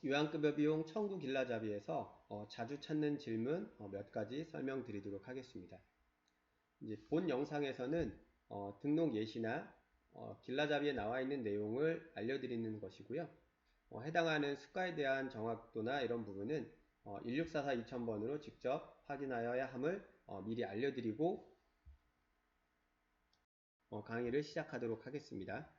요양급여 비용 청구 길라잡이에서 자주 찾는 질문 몇 가지 설명드리도록 하겠습니다. 이제 본 영상에서는 등록 예시나 길라잡이에 나와 있는 내용을 알려드리는 것이고요. 해당하는 수가에 대한 정확도나 이런 부분은 1644-2000번으로 직접 확인하여야 함을 미리 알려드리고 강의를 시작하도록 하겠습니다.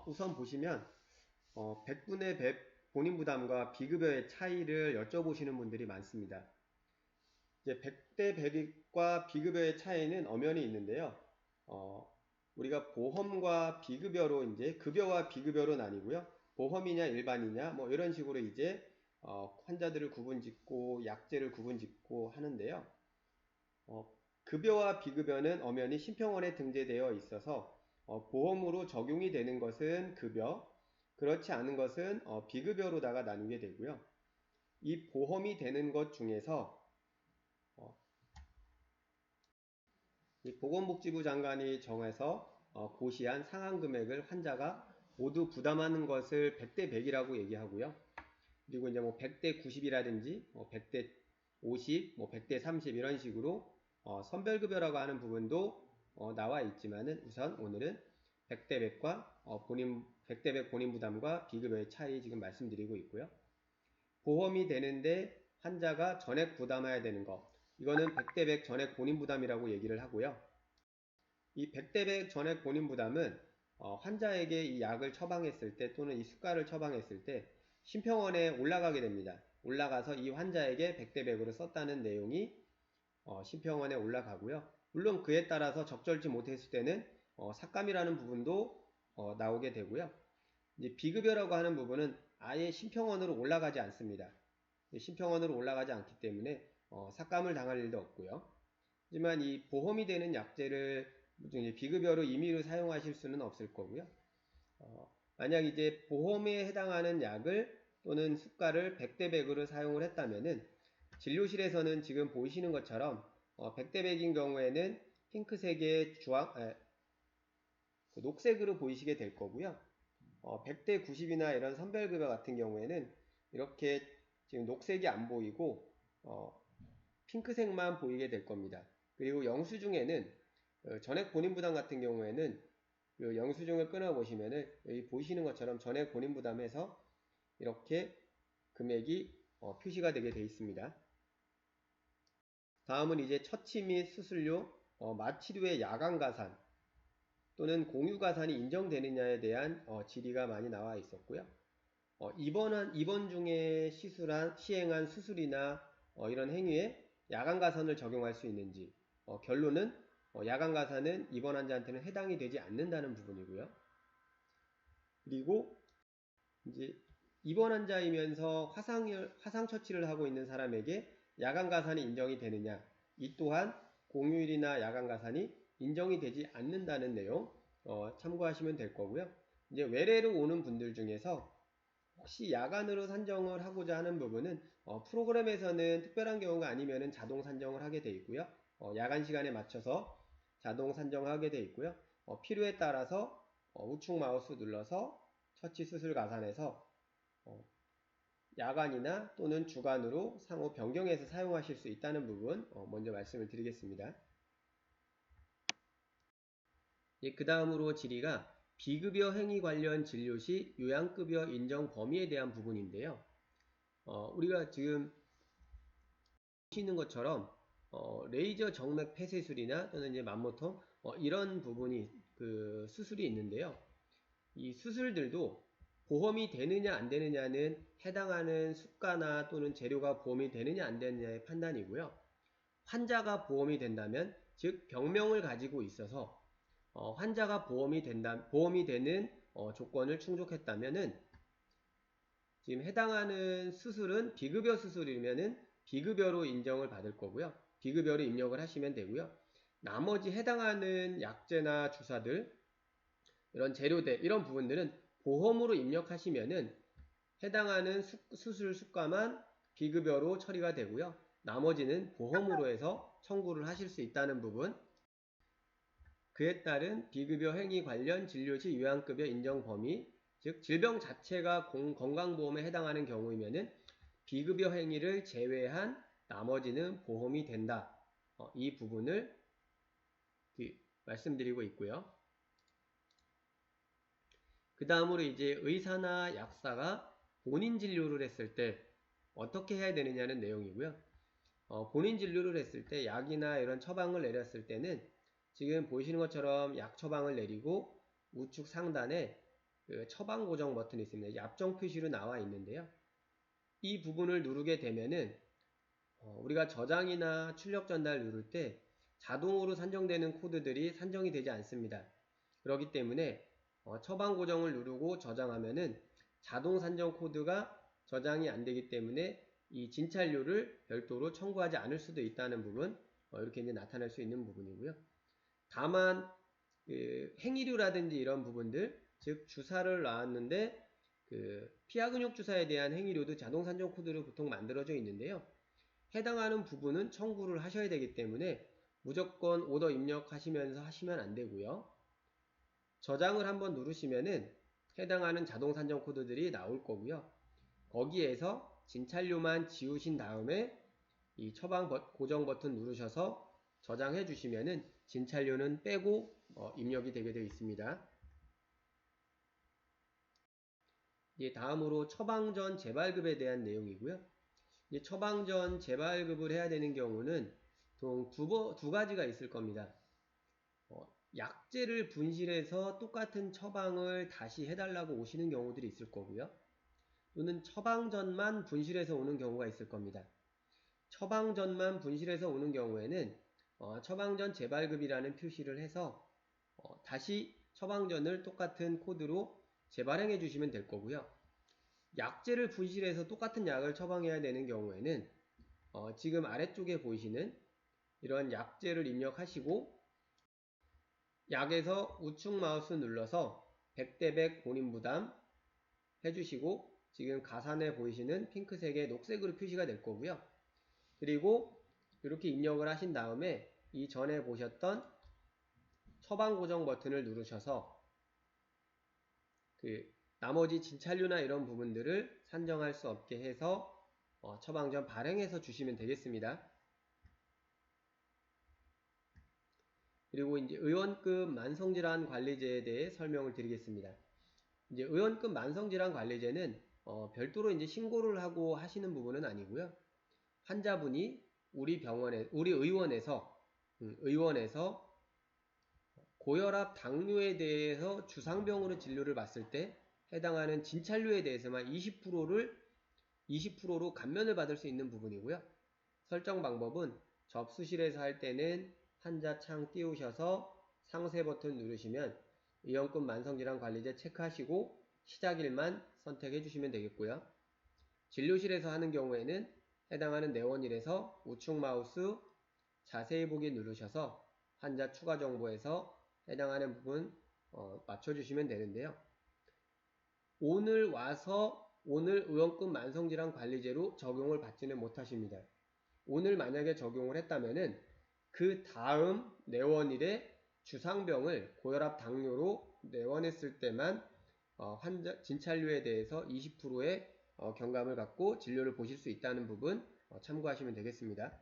우선 보시면 100분의 100 본인부담과 비급여의 차이를 여쭤보시는 분들이 많습니다. 이제 100대 100과 비급여의 차이는 엄연히 있는데요. 우리가 보험과 비급여로 이제 급여와 비급여로 나뉘고요. 보험이냐 일반이냐 뭐 이런 식으로 이제 환자들을 구분짓고 약제를 구분짓고 하는데요. 급여와 비급여는 엄연히 심평원에 등재되어 있어서 보험으로 적용이 되는 것은 급여, 그렇지 않은 것은 비급여로다가 나누게 되고요. 이 보험이 되는 것 중에서 이 보건복지부 장관이 정해서 고시한 상한 금액을 환자가 모두 부담하는 것을 100대 100이라고 얘기하고요. 그리고 이제 뭐 100대 90이라든지 100대 50, 100대 30 이런 식으로 선별급여라고 하는 부분도 나와 있지만은 우선 오늘은 100대 100과 100대 100 본인 부담과 비급여의 차이 지금 말씀드리고 있고요. 보험이 되는데 환자가 전액 부담해야 되는 것, 이거는 100대 100 전액 본인 부담이라고 얘기를 하고요. 이 100대 100 전액 본인 부담은 환자에게 이 약을 처방했을 때 또는 이 수가를 처방했을 때 심평원에 올라가게 됩니다. 올라가서 이 환자에게 100대 100으로 썼다는 내용이 심평원에 올라가고요. 물론 그에 따라서 적절치 못했을 때는 삭감이라는 부분도 나오게 되고요. 이제 비급여라고 하는 부분은 아예 심평원으로 올라가지 않습니다. 심평원으로 올라가지 않기 때문에 삭감을 당할 일도 없고요. 하지만 이 보험이 되는 약제를 비급여로 임의로 사용하실 수는 없을 거고요. 만약 이제 보험에 해당하는 약을 또는 수가를 100대 100으로 사용을 했다면은 진료실에서는 지금 보이시는 것처럼 100대 100인 경우에는 핑크색의 녹색으로 보이시게 될 거고요. 100대 90이나 이런 선별급여 같은 경우에는 이렇게 지금 녹색이 안 보이고 핑크색만 보이게 될 겁니다. 그리고 영수증에는 전액 본인부담 같은 경우에는 그 영수증을 끊어보시면은 여기 보이시는 것처럼 전액 본인부담에서 이렇게 금액이 표시가 되게 되어 있습니다. 다음은 이제 처치 및 수술료, 마취료의 야간가산 또는 공유가산이 인정되느냐에 대한 질의가 많이 나와 있었고요. 입원 중에 시행한 수술이나 이런 행위에 야간가산을 적용할 수 있는지, 결론은 야간가산은 입원 환자한테는 해당이 되지 않는다는 부분이고요. 그리고 이제 입원 환자이면서 화상처치를 하고 있는 사람에게 야간가산이 인정이 되느냐, 이 또한 공휴일이나 야간가산이 인정이 되지 않는다는 내용 참고하시면 될 거고요. 이제 외래로 오는 분들 중에서 혹시 야간으로 산정을 하고자 하는 부분은 프로그램에서는 특별한 경우가 아니면 자동 산정을 하게 되어 있고요. 야간 시간에 맞춰서 자동 산정하게 되어 있고요. 필요에 따라서 우측 마우스 눌러서 처치 수술 가산해서 야간이나 또는 주간으로 상호 변경해서 사용하실 수 있다는 부분 먼저 말씀을 드리겠습니다. 그 다음으로 질의가 비급여 행위 관련 진료 시 요양급여 인정 범위에 대한 부분인데요. 우리가 지금 보시는 것처럼 레이저 정맥 폐쇄술이나 또는 이제 만모통 이런 부분이 그 수술이 있는데요. 이 수술들도 보험이 되느냐 안 되느냐는 해당하는 수가나 또는 재료가 보험이 되느냐 안 되느냐의 판단이고요. 환자가 보험이 된다면 즉 병명을 가지고 있어서 환자가 보험이 되는 조건을 충족했다면은 지금 해당하는 수술은 비급여 수술이면은 비급여로 인정을 받을 거고요. 비급여로 입력을 하시면 되고요. 나머지 해당하는 약제나 주사들 이런 재료대 이런 부분들은 보험으로 입력하시면은 해당하는 수술 수가만 비급여로 처리가 되고요. 나머지는 보험으로 해서 청구를 하실 수 있다는 부분. 그에 따른 비급여 행위 관련 진료 시 요양급여 인정 범위, 즉 질병 자체가 건강보험에 해당하는 경우이면은 비급여 행위를 제외한 나머지는 보험이 된다. 이 부분을 말씀드리고 있고요. 그 다음으로 이제 의사나 약사가 본인 진료를 했을 때 어떻게 해야 되느냐는 내용이고요. 본인 진료를 했을 때 약이나 이런 처방을 내렸을 때는 지금 보시는 것처럼 약 처방을 내리고 우측 상단에 그 처방 고정 버튼이 있습니다. 약정 표시로 나와 있는데요. 이 부분을 누르게 되면은 우리가 저장이나 출력 전달 누를 때 자동으로 산정되는 코드들이 산정이 되지 않습니다. 그렇기 때문에 처방 고정을 누르고 저장하면은 자동 산정 코드가 저장이 안 되기 때문에 이 진찰료를 별도로 청구하지 않을 수도 있다는 부분, 이렇게 이제 나타날 수 있는 부분이고요. 다만 그 행위료라든지 이런 부분들, 즉 주사를 놨는데 그 피하근육 주사에 대한 행위료도 자동 산정 코드로 보통 만들어져 있는데요. 해당하는 부분은 청구를 하셔야 되기 때문에 무조건 오더 입력하시면서 하시면 안 되고요. 저장을 한번 누르시면은 해당하는 자동 산정 코드들이 나올 거고요. 거기에서 진찰료만 지우신 다음에 이 처방 고정 버튼 누르셔서 저장해 주시면은 진찰료는 빼고 입력이 되게 되어 있습니다. 이제 다음으로 처방 전 재발급에 대한 내용이고요. 이제 처방 전 재발급을 해야 되는 경우는 두 가지가 있을 겁니다. 약제를 분실해서 똑같은 처방을 다시 해달라고 오시는 경우들이 있을 거고요. 또는 처방전만 분실해서 오는 경우가 있을 겁니다. 처방전만 분실해서 오는 경우에는 처방전 재발급이라는 표시를 해서 다시 처방전을 똑같은 코드로 재발행해 주시면 될 거고요. 약제를 분실해서 똑같은 약을 처방해야 되는 경우에는 지금 아래쪽에 보이시는 이런 약제를 입력하시고 약에서 우측 마우스 눌러서 100대100 본인 부담 해주시고 지금 가산에 보이시는 핑크색의 녹색으로 표시가 될 거고요. 그리고 이렇게 입력을 하신 다음에 이 전에 보셨던 처방 고정 버튼을 누르셔서 그 나머지 진찰료나 이런 부분들을 산정할 수 없게 해서 처방전 발행해서 주시면 되겠습니다. 그리고 이제 의원급 만성질환 관리제에 대해 설명을 드리겠습니다. 이제 의원급 만성질환 관리제는 별도로 이제 신고를 하고 하시는 부분은 아니고요. 환자분이 우리 의원에서 고혈압, 당뇨에 대해서 주상병으로 진료를 받을 때 해당하는 진찰료에 대해서만 20%로 감면을 받을 수 있는 부분이고요. 설정 방법은 접수실에서 할 때는 환자 창 띄우셔서 상세 버튼 누르시면 의원급 만성질환 관리제 체크하시고 시작일만 선택해 주시면 되겠고요. 진료실에서 하는 경우에는 해당하는 내원일에서 우측 마우스 자세히 보기 누르셔서 환자 추가 정보에서 해당하는 부분 맞춰주시면 되는데요. 오늘 와서 오늘 의원급 만성질환 관리제로 적용을 받지는 못하십니다. 오늘 만약에 적용을 했다면은 그 다음 내원일에 주상병을 고혈압 당뇨로 내원했을 때만 환자 진찰료에 대해서 20%의 경감을 갖고 진료를 보실 수 있다는 부분 참고하시면 되겠습니다.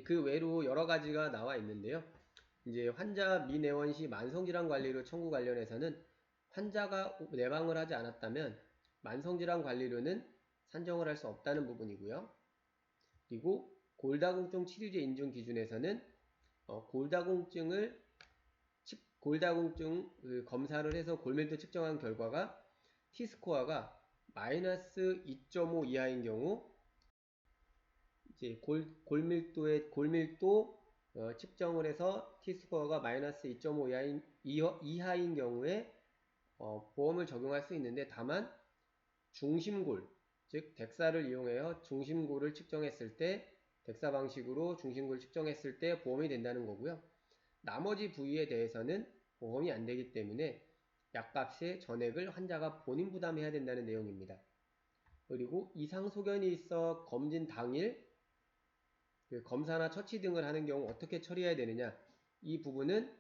그 외로 여러 가지가 나와 있는데요. 이제 환자 미내원 시 만성질환 관리료 청구 관련해서는 환자가 내방을 하지 않았다면 만성질환 관리료는 산정을 할 수 없다는 부분이고요. 그리고 골다공증 치료제 인증 기준에서는 골다공증 검사를 해서 골밀도 측정한 결과가 T스코어가 마이너스 2.5 이하인 경우 이제 골밀도 측정을 해서 T스코어가 마이너스 2.5 이하인 경우에 보험을 적용할 수 있는데 다만 중심골, 즉 덱사를 이용하여 중심골을 측정했을 때 덱사 방식으로 중심골을 측정했을 때 보험이 된다는 거고요. 나머지 부위에 대해서는 보험이 안 되기 때문에 약값의 전액을 환자가 본인 부담해야 된다는 내용입니다. 그리고 이상 소견이 있어 검진 당일 검사나 처치 등을 하는 경우 어떻게 처리해야 되느냐, 이 부분은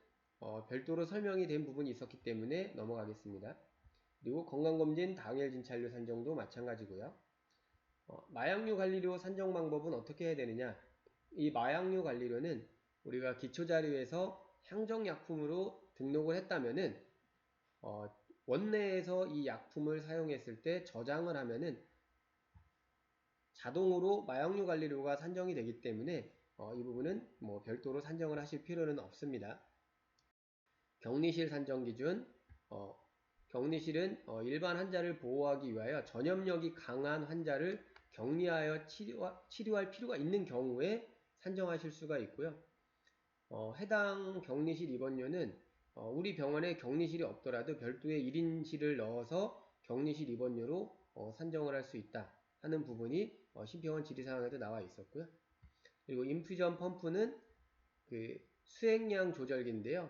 별도로 설명이 된 부분이 있었기 때문에 넘어가겠습니다. 그리고 건강검진 당일 진찰료 산정도 마찬가지고요. 마약류 관리료 산정 방법은 어떻게 해야 되느냐? 이 마약류 관리료는 우리가 기초자료에서 향정약품으로 등록을 했다면은 원내에서 이 약품을 사용했을 때 저장을 하면은 자동으로 마약류 관리료가 산정이 되기 때문에 이 부분은 뭐 별도로 산정을 하실 필요는 없습니다. 격리실 산정 기준, 격리실은 일반 환자를 보호하기 위하여 전염력이 강한 환자를 격리하여 치료할 필요가 있는 경우에 산정하실 수가 있고요. 해당 격리실 입원료는 우리 병원에 격리실이 없더라도 별도의 1인실을 넣어서 격리실 입원료로 산정을 할 수 있다 하는 부분이 심평원 질의사항에도 나와 있었고요. 그리고 인퓨전 펌프는 그 수액량 조절기인데요.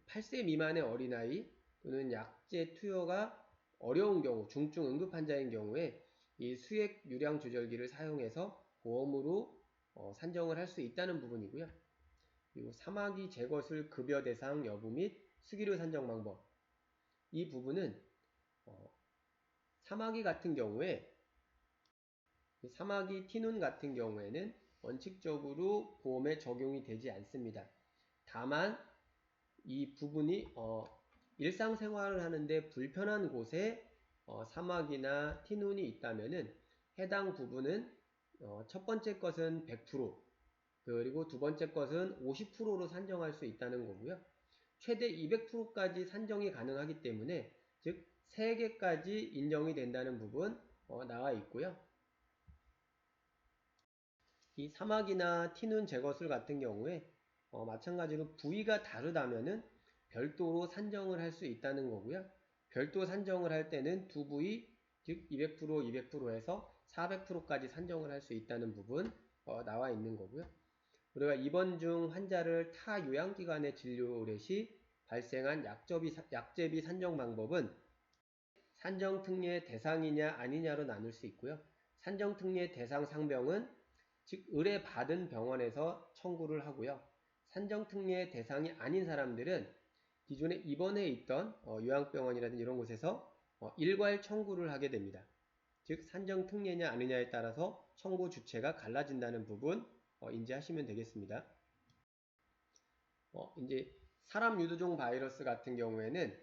8세 미만의 어린아이 또는 약제 투여가 어려운 경우, 중증 응급 환자인 경우에 이 수액 유량 조절기를 사용해서 보험으로 산정을 할 수 있다는 부분이고요. 그리고 사마귀 제거술 급여 대상 여부 및 수기료 산정 방법. 이 부분은 사마귀 같은 경우에 사마귀 티눈 같은 경우에는 원칙적으로 보험에 적용이 되지 않습니다. 다만 이 부분이 일상생활을 하는데 불편한 곳에 사마귀나 티눈이 있다면은 해당 부분은 첫 번째 것은 100%, 그리고 두 번째 것은 50%로 산정할 수 있다는 거고요. 최대 200%까지 산정이 가능하기 때문에 즉 3개까지 인정이 된다는 부분 나와 있고요. 이 사마귀나 티눈 제거술 같은 경우에 마찬가지로 부위가 다르다면은 별도로 산정을 할 수 있다는 거고요. 별도 산정을 할 때는 두 부위 즉 200%, 200%에서 400%까지 산정을 할 수 있다는 부분 나와 있는 거고요. 우리가 입원 중 환자를 타 요양기관에 진료 의뢰 시 발생한 약제비 산정 방법은 산정특례 대상이냐 아니냐로 나눌 수 있고요. 산정특례 대상 상병은 즉 의뢰받은 병원에서 청구를 하고요. 산정특례 대상이 아닌 사람들은 기존에 입원해 있던 요양병원이라든지 이런 곳에서 일괄 청구를 하게 됩니다. 즉 산정특례냐 아니냐에 따라서 청구 주체가 갈라진다는 부분 인지하시면 되겠습니다. 이제 사람 유두종 바이러스 같은 경우에는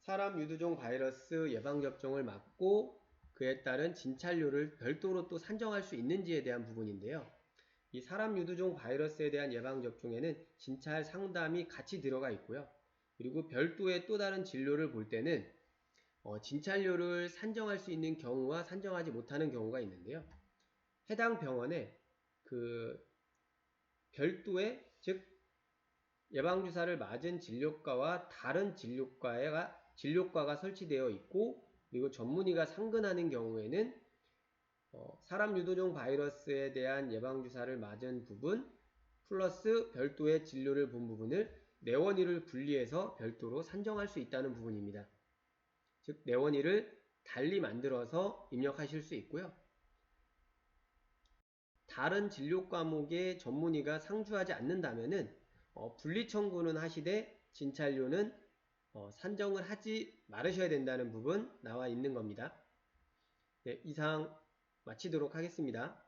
사람 유두종 바이러스 예방접종을 맞고 그에 따른 진찰료를 별도로 또 산정할 수 있는지에 대한 부분인데요. 이 사람 유두종 바이러스에 대한 예방접종에는 진찰 상담이 같이 들어가 있고요. 그리고 별도의 또 다른 진료를 볼 때는 진찰료를 산정할 수 있는 경우와 산정하지 못하는 경우가 있는데요. 해당 병원에 그 별도의 즉 예방주사를 맞은 진료과와 다른 진료과가 설치되어 있고 그리고 전문의가 상근하는 경우에는 사람 유도종 바이러스에 대한 예방주사를 맞은 부분 플러스 별도의 진료를 본 부분을 내원위를 분리해서 별도로 산정할 수 있다는 부분입니다. 즉 내원위를 달리 만들어서 입력하실 수 있고요. 다른 진료 과목의 전문의가 상주하지 않는다면은 분리 청구는 하시되 진찰료는 산정을 하지 말으셔야 된다는 부분 나와 있는 겁니다. 네, 이상 마치도록 하겠습니다.